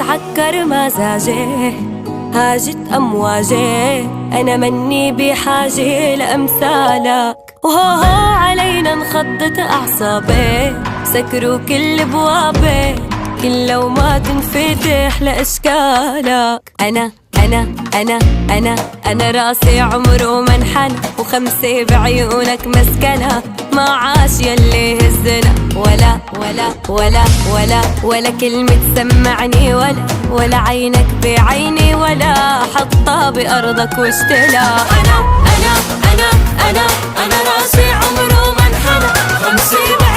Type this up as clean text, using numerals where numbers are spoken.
عكر مزاجي، هاجت أمواجي، أنا مني بحاجة لأمثالك. وهو علينا انخضت أعصابي، سكروا كل بوابي، كل لو ما تنفتح لأشكالك. أنا راسي عمره ما انحنى، وخمسة بعيونك مسكنة، ما عاش يلي هزنا ولا ولا ولا ولا ولا كلمة سمعني، ولا عينك بعيني، ولا حطها بأرضك واشتلا. أنا راسي عمره ما انحنى، خمسة